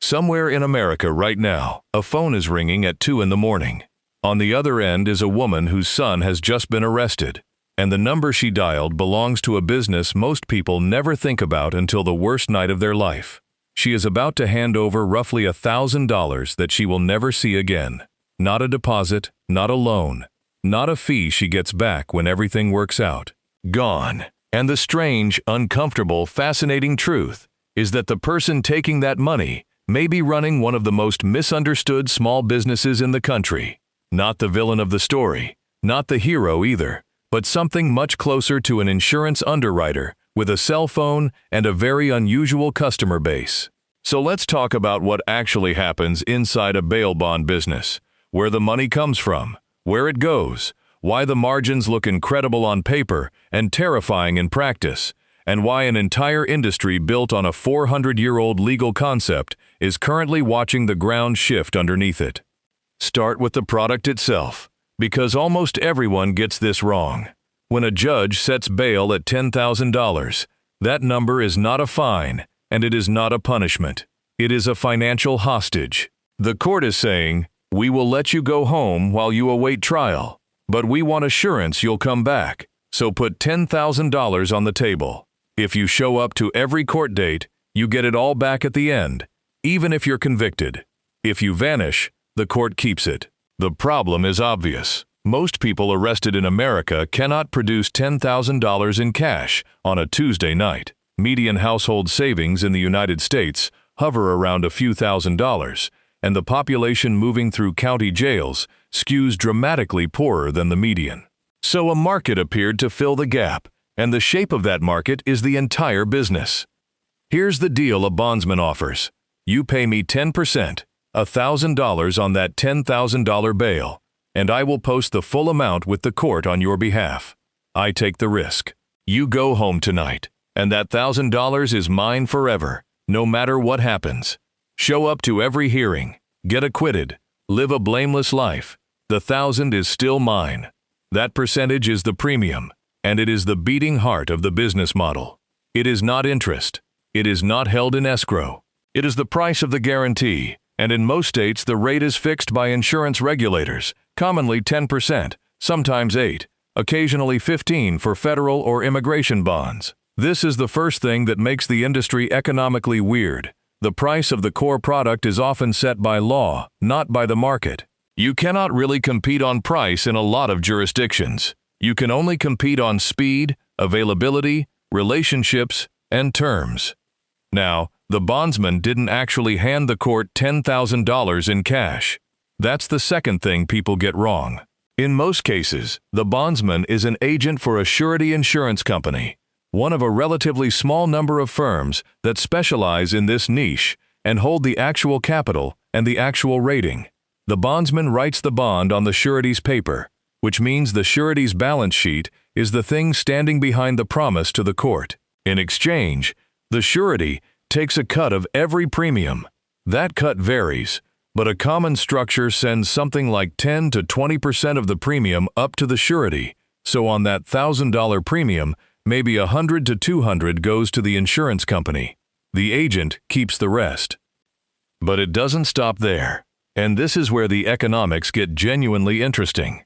Somewhere in America right now, a phone is ringing at 2 in the morning. On the other end is a woman whose son has just been arrested, and the number she dialed belongs to a business most people never think about until the worst night of their life. She is about to hand over roughly $1,000 that she will never see again. Not a deposit, not a loan, not a fee she gets back when everything works out. Gone. And the strange, uncomfortable, fascinating truth is that the person taking that money may be running one of the most misunderstood small businesses in the country. Not the villain of the story, not the hero either, but something much closer to an insurance underwriter with a cell phone and a very unusual customer base. So let's talk about what actually happens inside a bail bond business, where the money comes from, where it goes, why the margins look incredible on paper and terrifying in practice, and why an entire industry built on a 400-year-old legal concept is currently watching the ground shift underneath it. Start with the product itself, because almost everyone gets this wrong. When a judge sets bail at $10,000, that number is not a fine, and it is not a punishment. It is a financial hostage. The court is saying, "We will let you go home while you await trial, but we want assurance you'll come back, so put $10,000 on the table. If you show up to every court date, you get it all back at the end, even if you're convicted. If you vanish, the court keeps it." The problem is obvious. Most people arrested in America cannot produce $10,000 in cash on a Tuesday night. Median household savings in the United States hover around a few $1,000s, and the population moving through county jails skews dramatically poorer than the median. So a market appeared to fill the gap, and the shape of that market is the entire business. Here's the deal a bondsman offers. You pay me 10%, $1,000 on that $10,000 bail, and I will post the full amount with the court on your behalf. I take the risk. You go home tonight, and that $1,000 is mine forever, no matter what happens. Show up to every hearing, get acquitted, live a blameless life. The $1,000 is still mine. That percentage is the premium, and it is the beating heart of the business model. It is not interest. It is not held in escrow. It is the price of the guarantee, and in most states the rate is fixed by insurance regulators, commonly 10%, sometimes 8%, occasionally 15% for federal or immigration bonds. This is the first thing that makes the industry economically weird. The price of the core product is often set by law, not by the market. You cannot really compete on price in a lot of jurisdictions. You can only compete on speed, availability, relationships, and terms. Now, the bondsman didn't actually hand the court $10,000 in cash. That's the second thing people get wrong. In most cases, the bondsman is an agent for a surety insurance company, one of a relatively small number of firms that specialize in this niche and hold the actual capital and the actual rating. The bondsman writes the bond on the surety's paper, which means the surety's balance sheet is the thing standing behind the promise to the court. In exchange, the surety takes a cut of every premium. That cut varies, but a common structure sends something like 10 to 20% of the premium up to the surety, so on that $1,000 premium, maybe 100 to 200 goes to the insurance company. The agent keeps the rest. But it doesn't stop there, and this is where the economics get genuinely interesting.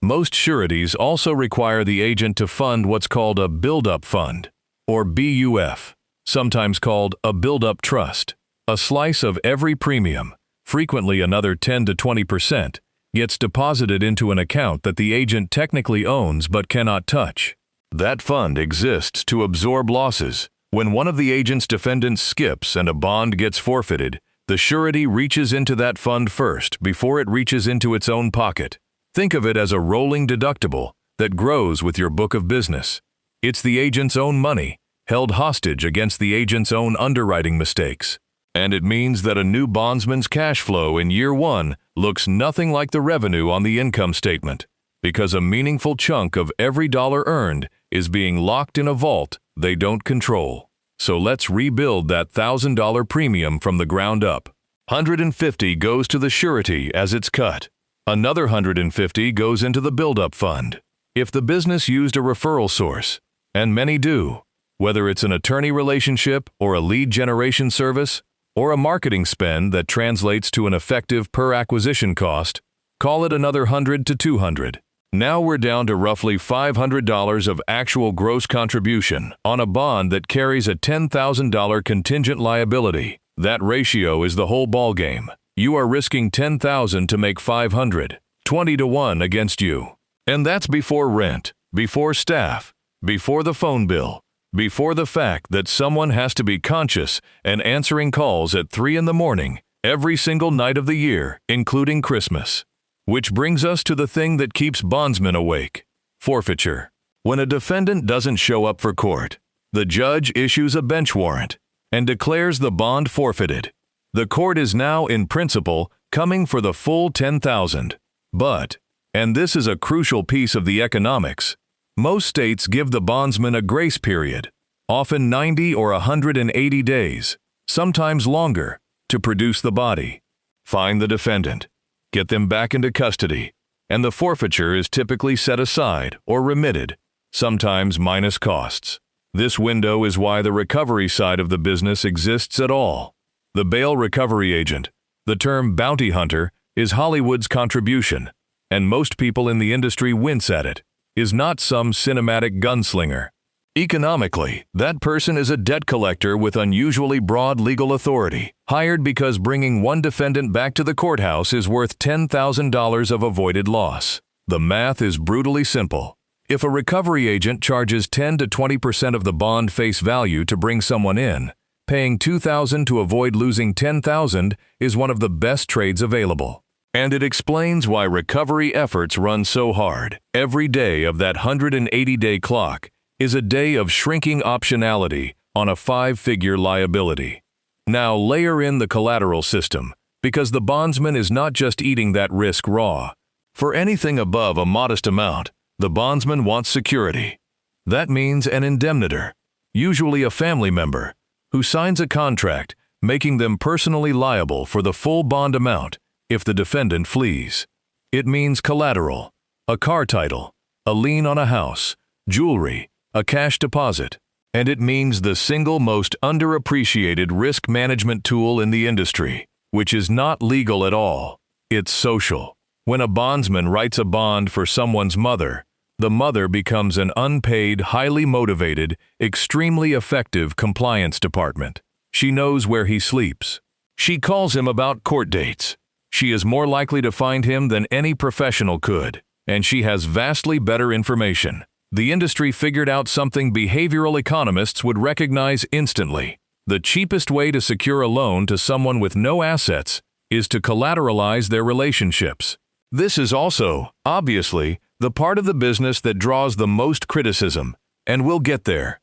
Most sureties also require the agent to fund what's called a build-up fund, or BUF, sometimes called a build-up trust. A slice of every premium, frequently another 10 to 20%, gets deposited into an account that the agent technically owns but cannot touch. That fund exists to absorb losses. When one of the agent's defendants skips and a bond gets forfeited, the surety reaches into that fund first before it reaches into its own pocket. Think of it as a rolling deductible that grows with your book of business. It's the agent's own money, held hostage against the agent's own underwriting mistakes. And it means that a new bondsman's cash flow in year one looks nothing like the revenue on the income statement, because a meaningful chunk of every dollar earned is being locked in a vault they don't control. So let's rebuild that $1,000 premium from the ground up. $150 goes to the surety as its cut. Another $150 goes into the build-up fund. If the business used a referral source, and many do, whether it's an attorney relationship or a lead generation service, or a marketing spend that translates to an effective per acquisition cost, call it another $100 to $200. Now we're down to roughly $500 of actual gross contribution on a bond that carries a $10,000 contingent liability. That ratio is the whole ballgame. You are risking $10,000 to make $500, 20 to 1 against you. And that's before rent, before staff, before the phone bill, before the fact that someone has to be conscious and answering calls at 3 in the morning every single night of the year, including Christmas. Which brings us to the thing that keeps bondsmen awake: forfeiture. When a defendant doesn't show up for court, the judge issues a bench warrant and declares the bond forfeited. The court is now, in principle, coming for the full $10,000. But, and this is a crucial piece of the economics, most states give the bondsman a grace period, often 90 or 180 days, sometimes longer, to produce the body. Find the defendant, get them back into custody, and the forfeiture is typically set aside or remitted, sometimes minus costs. This window is why the recovery side of the business exists at all. The bail recovery agent, the term bounty hunter, is Hollywood's contribution, and most people in the industry wince at it, is not some cinematic gunslinger. Economically, that person is a debt collector with unusually broad legal authority, hired because bringing one defendant back to the courthouse is worth $10,000 of avoided loss. The math is brutally simple. If a recovery agent charges 10 to 20% of the bond face value to bring someone in, paying $2,000 to avoid losing $10,000 is one of the best trades available. And it explains why recovery efforts run so hard. Every day of that 180-day clock is a day of shrinking optionality on a 5-figure liability. Now layer in the collateral system, because the bondsman is not just eating that risk raw. For anything above a modest amount, the bondsman wants security. That means an indemnitor, usually a family member, who signs a contract making them personally liable for the full bond amount if the defendant flees. It means collateral, a car title, a lien on a house, jewelry, a cash deposit. And it means the single most underappreciated risk management tool in the industry, which is not legal at all. It's social. When a bondsman writes a bond for someone's mother, the mother becomes an unpaid, highly motivated, extremely effective compliance department. She knows where he sleeps. She calls him about court dates. She is more likely to find him than any professional could, and she has vastly better information. The industry figured out something behavioral economists would recognize instantly. The cheapest way to secure a loan to someone with no assets is to collateralize their relationships. This is also, obviously, the part of the business that draws the most criticism, and we'll get there.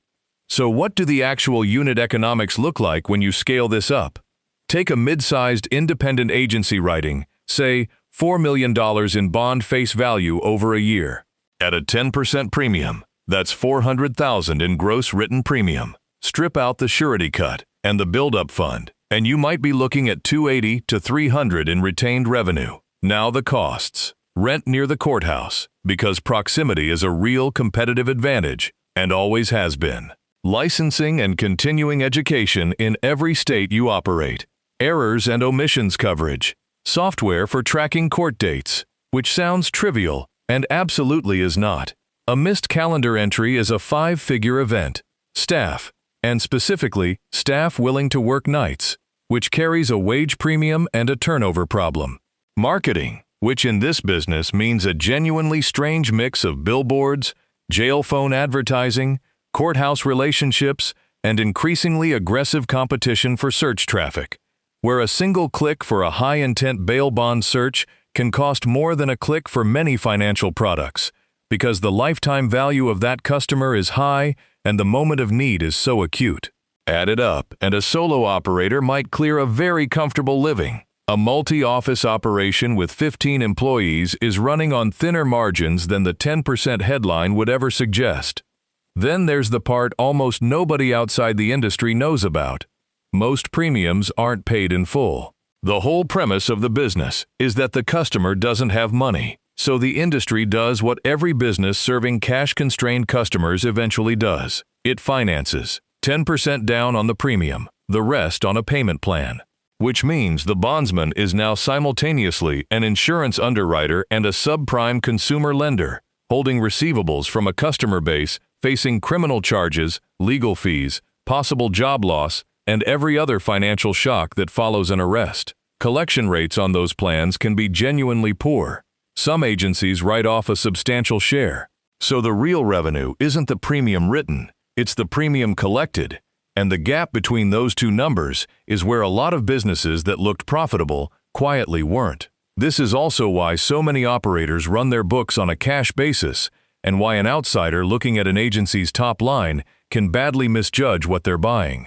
So what do the actual unit economics look like when you scale this up? Take a mid-sized independent agency writing, say, $4 million in bond face value over a year. At a 10% premium, that's $400,000 in gross written premium. Strip out the surety cut and the build-up fund, and you might be looking at $280 to $300 in retained revenue. Now the costs. Rent near the courthouse, because proximity is a real competitive advantage, and always has been. Licensing and continuing education in every state you operate. Errors and omissions coverage. Software for tracking court dates, which sounds trivial, and absolutely is not. A missed calendar entry is a 5-figure event. Staff, and specifically, staff willing to work nights, which carries a wage premium and a turnover problem. Marketing, which in this business means a genuinely strange mix of billboards, jail phone advertising, courthouse relationships, and increasingly aggressive competition for search traffic, where a single click for a high-intent bail bond search can cost more than a click for many financial products, because the lifetime value of that customer is high and the moment of need is so acute. Add it up, and a solo operator might clear a very comfortable living. A multi-office operation with 15 employees is running on thinner margins than the 10% headline would ever suggest. Then there's the part almost nobody outside the industry knows about. Most premiums aren't paid in full. The whole premise of the business is that the customer doesn't have money, so the industry does what every business serving cash-constrained customers eventually does. It finances. 10% down on the premium, the rest on a payment plan. Which means the bondsman is now simultaneously an insurance underwriter and a subprime consumer lender, holding receivables from a customer base facing criminal charges, legal fees, possible job loss, and every other financial shock that follows an arrest. Collection rates on those plans can be genuinely poor. Some agencies write off a substantial share. So the real revenue isn't the premium written, it's the premium collected. And the gap between those two numbers is where a lot of businesses that looked profitable quietly weren't. This is also why so many operators run their books on a cash basis, and why an outsider looking at an agency's top line can badly misjudge what they're buying.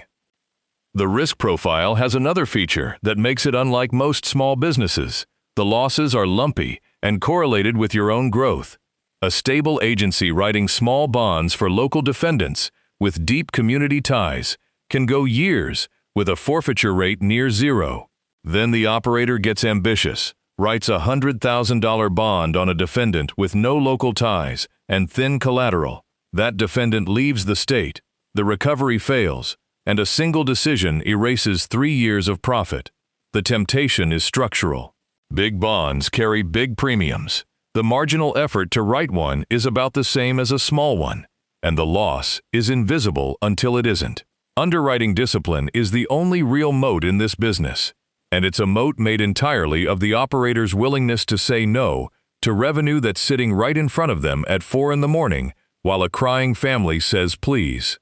The risk profile has another feature that makes it unlike most small businesses. The losses are lumpy and correlated with your own growth. A stable agency writing small bonds for local defendants with deep community ties can go years with a forfeiture rate near zero. Then the operator gets ambitious, writes a $100,000 bond on a defendant with no local ties and thin collateral. That defendant leaves the state, the recovery fails, and a single decision erases 3 years of profit. The temptation is structural. Big bonds carry big premiums. The marginal effort to write one is about the same as a small one, and the loss is invisible until it isn't. Underwriting discipline is the only real moat in this business, and it's a moat made entirely of the operator's willingness to say no to revenue that's sitting right in front of them at 4 in the morning while a crying family says please.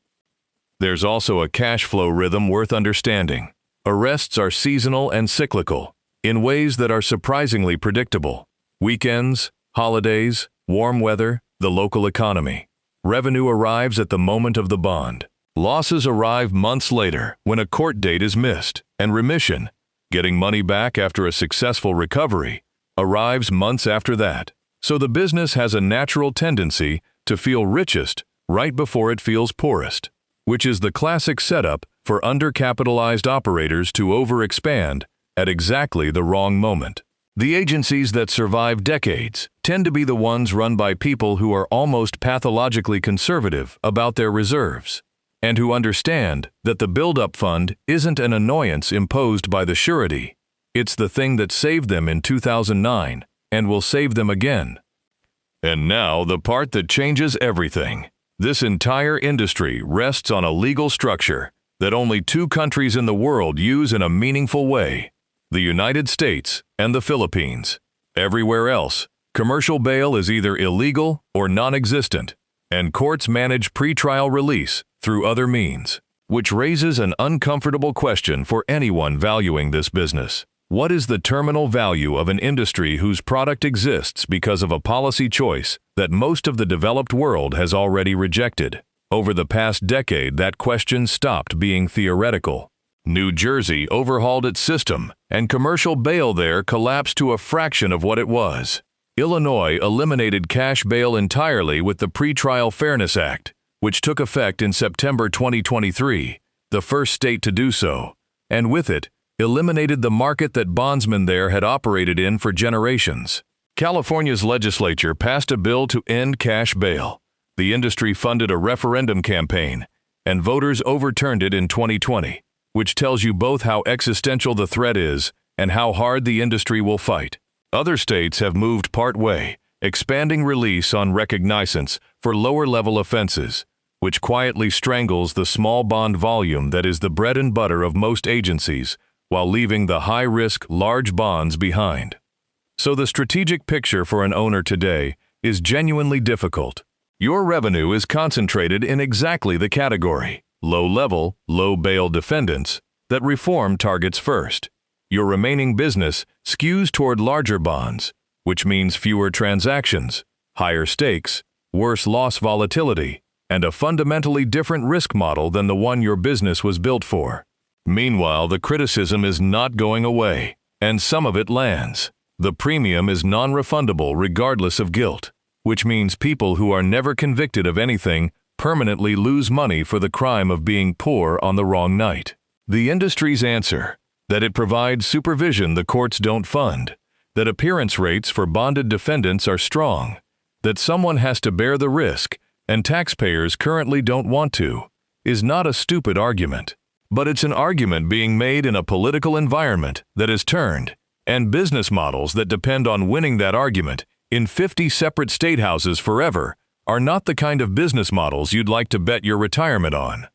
There's also a cash flow rhythm worth understanding. Arrests are seasonal and cyclical, in ways that are surprisingly predictable. Weekends, holidays, warm weather, the local economy. Revenue arrives at the moment of the bond. Losses arrive months later when a court date is missed, and remission, getting money back after a successful recovery, arrives months after that. So the business has a natural tendency to feel richest right before it feels poorest, which is the classic setup for undercapitalized operators to overexpand at exactly the wrong moment. The agencies that survive decades tend to be the ones run by people who are almost pathologically conservative about their reserves, and who understand that the build-up fund isn't an annoyance imposed by the surety. It's the thing that saved them in 2009 and will save them again. And now the part that changes everything. This entire industry rests on a legal structure that only 2 countries in the world use in a meaningful way: the United States and the Philippines. Everywhere else, commercial bail is either illegal or non-existent, and courts manage pretrial release through other means, which raises an uncomfortable question for anyone valuing this business. What is the terminal value of an industry whose product exists because of a policy choice that most of the developed world has already rejected? Over the past decade, that question stopped being theoretical. New Jersey overhauled its system, and commercial bail there collapsed to a fraction of what it was. Illinois eliminated cash bail entirely with the Pretrial Fairness Act, which took effect in September 2023, the first state to do so, and with it, eliminated the market that bondsmen there had operated in for generations. California's legislature passed a bill to end cash bail. The industry funded a referendum campaign, and voters overturned it in 2020, which tells you both how existential the threat is and how hard the industry will fight. Other states have moved part way, expanding release on recognizance for lower-level offenses, which quietly strangles the small bond volume that is the bread and butter of most agencies, while leaving the high-risk, large bonds behind. So the strategic picture for an owner today is genuinely difficult. Your revenue is concentrated in exactly the category, low-level, low-bail defendants, that reform targets first. Your remaining business skews toward larger bonds, which means fewer transactions, higher stakes, worse loss volatility, and a fundamentally different risk model than the one your business was built for. Meanwhile, the criticism is not going away, and some of it lands. The premium is non-refundable regardless of guilt, which means people who are never convicted of anything permanently lose money for the crime of being poor on the wrong night. The industry's answer: that it provides supervision the courts don't fund, that appearance rates for bonded defendants are strong, that someone has to bear the risk and taxpayers currently don't want to, is not a stupid argument. But it's an argument being made in a political environment that is turned, and business models that depend on winning that argument in 50 separate state houses forever are not the kind of business models you'd like to bet your retirement on.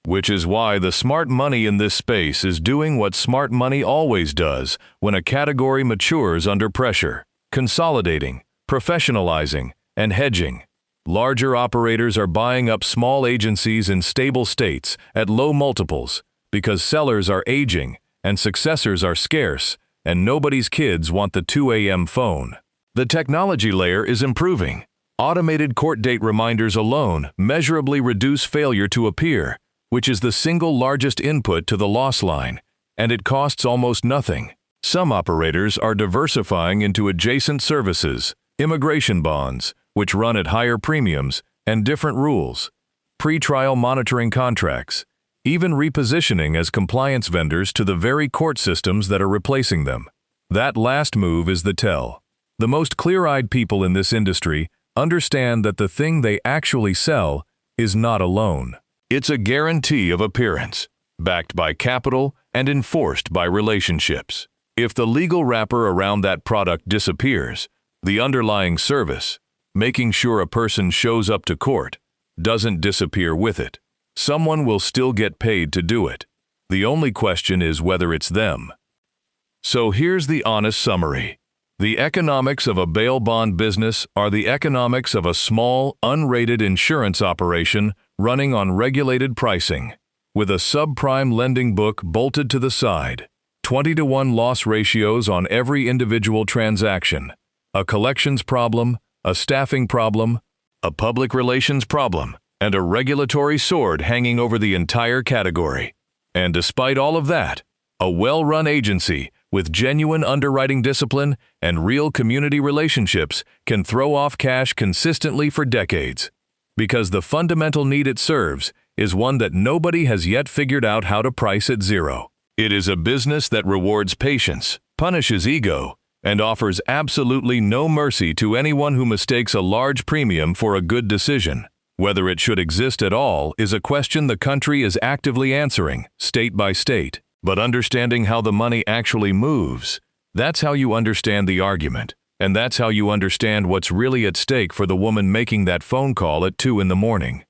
Which is why the smart money in this space is doing what smart money always does when a category matures under pressure: consolidating, professionalizing, and hedging. Larger operators are buying up small agencies in stable states at low multiples because sellers are aging and successors are scarce, and nobody's kids want the 2 a.m. phone. The technology layer is improving. Automated court date reminders alone measurably reduce failure to appear, which is the single largest input to the loss line, and it costs almost nothing. Some operators are diversifying into adjacent services, immigration bonds, which run at higher premiums and different rules, pre-trial monitoring contracts, even repositioning as compliance vendors to the very court systems that are replacing them. That last move is the tell. The most clear-eyed people in this industry understand that the thing they actually sell is not a loan. It's a guarantee of appearance, backed by capital and enforced by relationships. If the legal wrapper around that product disappears, the underlying service, making sure a person shows up to court, doesn't disappear with it. Someone will still get paid to do it. The only question is whether it's them. So here's the honest summary. The economics of a bail bond business are the economics of a small, unrated insurance operation running on regulated pricing, with a subprime lending book bolted to the side, 20-to-1 loss ratios on every individual transaction, a collections problem, a staffing problem, a public relations problem, and a regulatory sword hanging over the entire category. And despite all of that, a well-run agency with genuine underwriting discipline and real community relationships can throw off cash consistently for decades. Because the fundamental need it serves is one that nobody has yet figured out how to price at zero. It is a business that rewards patience, punishes ego, and offers absolutely no mercy to anyone who mistakes a large premium for a good decision. Whether it should exist at all is a question the country is actively answering, state by state. But understanding how the money actually moves, that's how you understand the argument, and that's how you understand what's really at stake for the woman making that phone call at 2 in the morning.